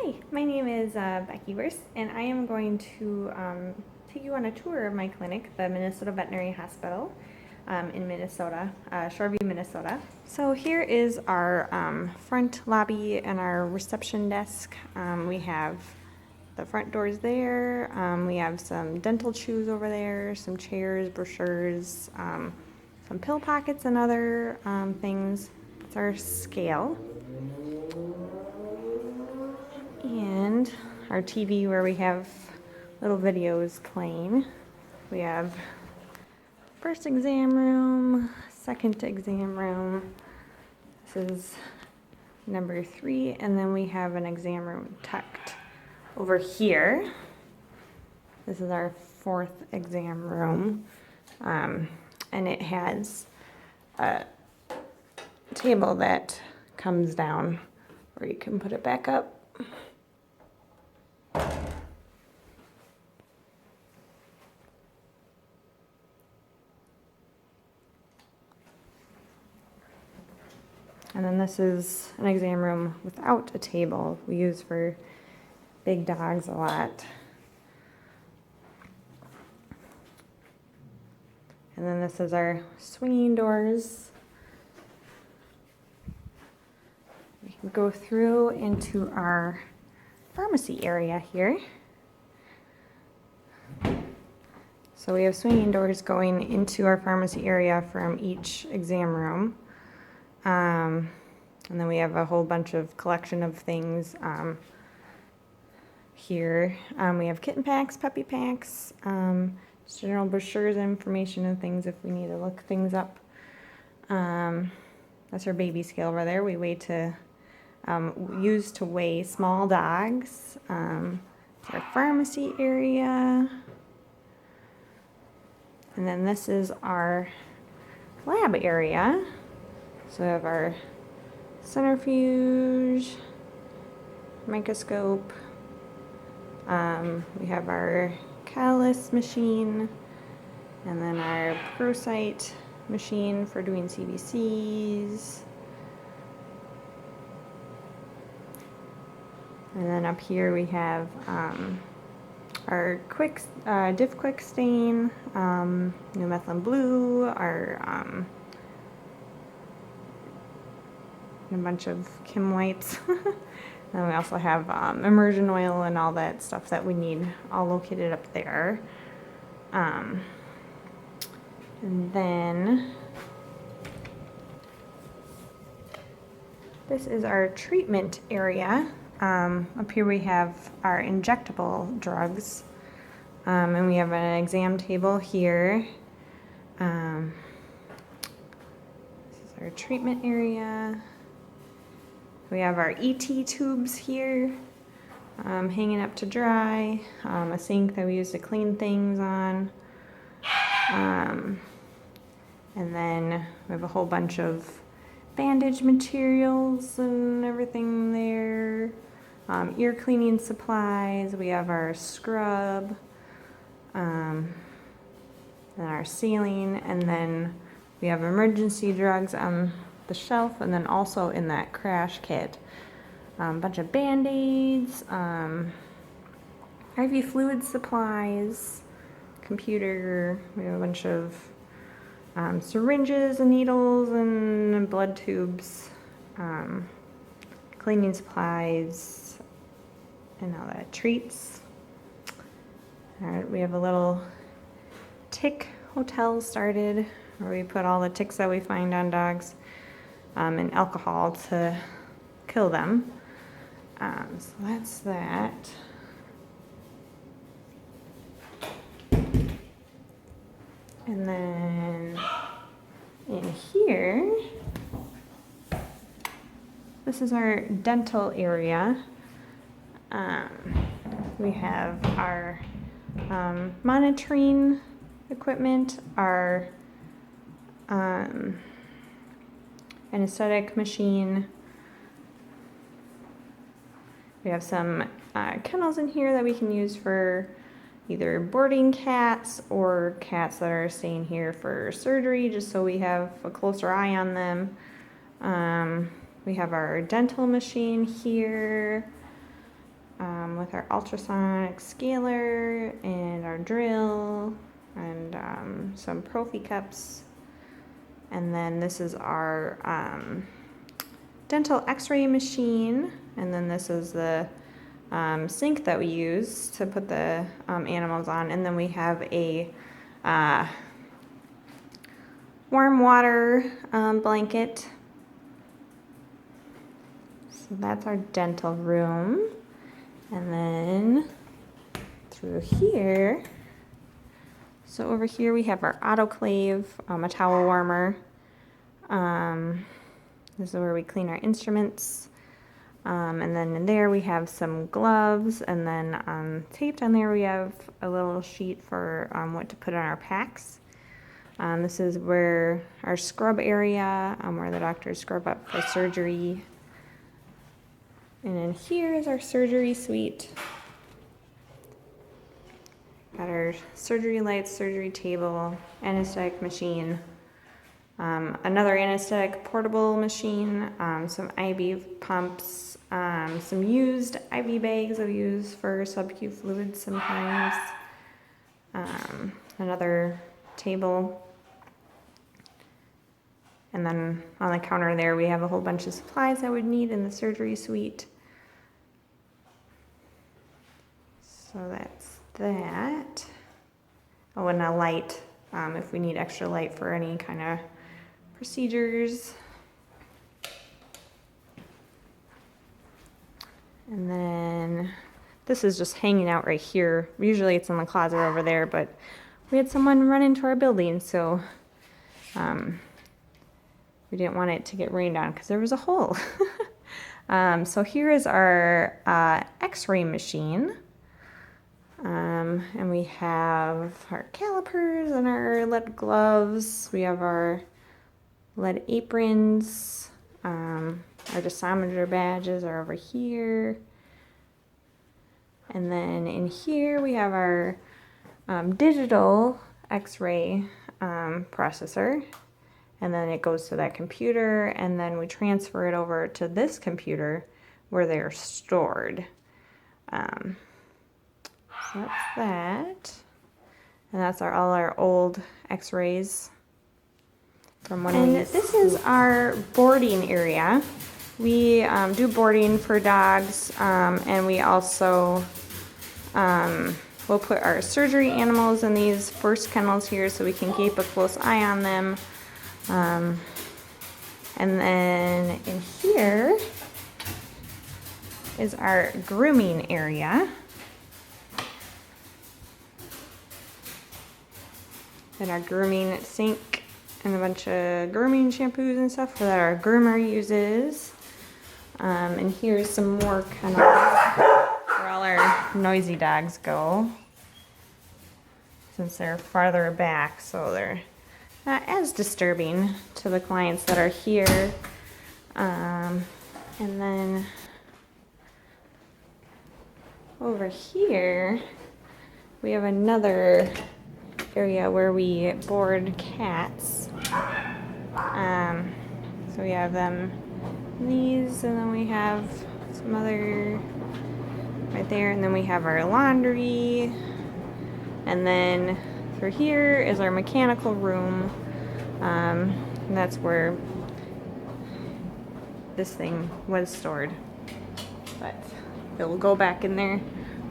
Hi, my name is Becky Wurst, and I am going to take you on a tour of my clinic, the Minnesota Veterinary Hospital in Minnesota, Shoreview, Minnesota. So here is our front lobby and our reception desk. We have the front doors there. We have some dental chews over there, some chairs, brochures, some pill pockets and other things. It's our scale. And our TV where we have little videos playing. We have first exam room, second exam room. This is number 3, and then we have an exam room tucked over here. This is our 4th exam room, and it has a table that comes down where you can put it back up. And then this is an exam room without a table. We use for big dogs a lot. And then this is our swinging doors. We can go through into our pharmacy area here. So we have swinging doors going into our pharmacy area from each exam room. And then we have a whole bunch of collection of things here. We have kitten packs, puppy packs, just general brochures and information and things if we need to look things up. That's our baby scale over there. We weigh to use to weigh small dogs. It's our pharmacy area. And then this is our lab area. So we have our centrifuge, microscope, we have our catalyst machine, and then our ProCyte machine for doing CBCs. And then up here we have our diff quick stain, new methylene blue, our a bunch of Kim whites. And we also have immersion oil and all that stuff that we need all located up there. And then this is our treatment area. Up here we have our injectable drugs. And we have an exam table here. This is our treatment area. We have our ET tubes here, hanging up to dry, a sink that we use to clean things on, and then we have a whole bunch of bandage materials and everything there, ear cleaning supplies. We have our scrub, and our saline, and then we have emergency drugs on the shelf, and then also in that crash kit, a bunch of band-aids, IV fluid supplies, computer. We have a bunch of syringes and needles and blood tubes, cleaning supplies, and all that, treats. All right, we have a little tick hotel started where we put all the ticks that we find on dogs and alcohol to kill them. So that's that. And then in here, this is our dental area. We have our monitoring equipment, our anesthetic machine. We have some kennels in here that we can use for either boarding cats or cats that are staying here for surgery, just so we have a closer eye on them. We have our dental machine here. with our ultrasonic scaler and our drill and some Profi cups. And then this is our dental x-ray machine. And then this is the sink that we use to put the animals on. And then we have a warm water blanket. So that's our dental room. And then through here, so over here we have our autoclave, a towel warmer. This is where we clean our instruments. And then in there we have some gloves, and then taped on there we have a little sheet for what to put on our packs. This is where our scrub area, where the doctors scrub up for surgery. And then here is our surgery suite. Got our surgery lights, surgery table, anesthetic machine, another anesthetic portable machine, some IV pumps, some used IV bags that we use for sub-Q fluids sometimes, another table. And then on the counter there we have a whole bunch of supplies I would need in the surgery suite. So that's that. Oh, and a light, if we need extra light for any kind of procedures. And then this is just hanging out right here. Usually it's in the closet over there, but we had someone run into our building, so we didn't want it to get rained on because there was a hole. So here is our x-ray machine. And we have our calipers and our lead gloves. We have our lead aprons. Our dosimeter badges are over here. And then in here we have our digital x-ray processor. And then it goes to that computer, and then we transfer it over to this computer where they're stored. So that's that. And that's all our old x-rays from one of these. This is our boarding area. We do boarding for dogs, and we also we'll put our surgery animals in these first kennels here so we can keep a close eye on them. And then in here is our grooming area. And our grooming sink and a bunch of grooming shampoos and stuff that our groomer uses. And here's some more kennels where all our noisy dogs go, since they're farther back, so they're not as disturbing to the clients that are here. And then over here we have another area where we board cats. So we have them in these, and then we have some other right there, and then we have our laundry, and then through here is our mechanical room, and that's where this thing was stored, but it will go back in there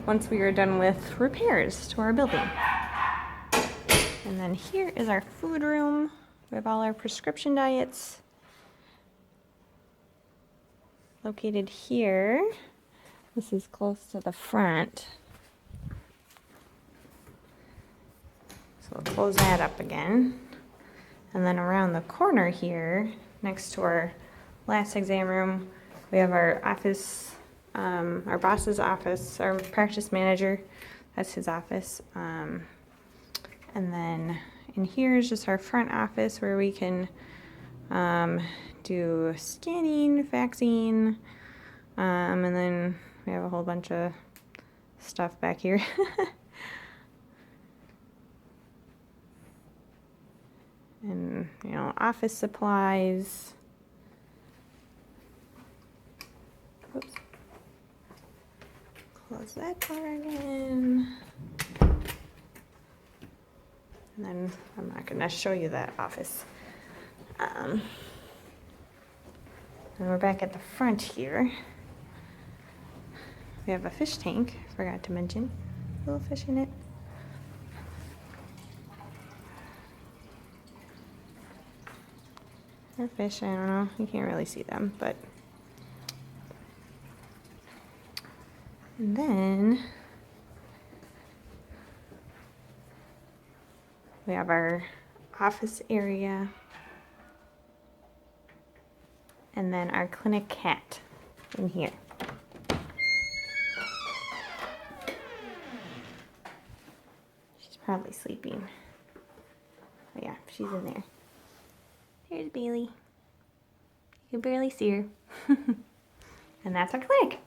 once we are done with repairs to our building. And then here is our food room. We have all our prescription diets located here. This is close to the front. So we'll close that up again. And then around the corner here, next to our last exam room, we have our office, our boss's office, our practice manager. That's his office. And then in here is just our front office where we can do scanning, faxing, and then we have a whole bunch of stuff back here. And, you know, office supplies. Oops. close that door again. And then I'm not gonna show you that office. And we're back at the front here. We have a fish tank, forgot to mention. Little fish in it. They're fish, I don't know. You can't really see them, but. And then we have our office area. And then our clinic cat in here. She's probably sleeping. Oh yeah, she's in there. There's Bailey. You can barely see her. And that's our clinic.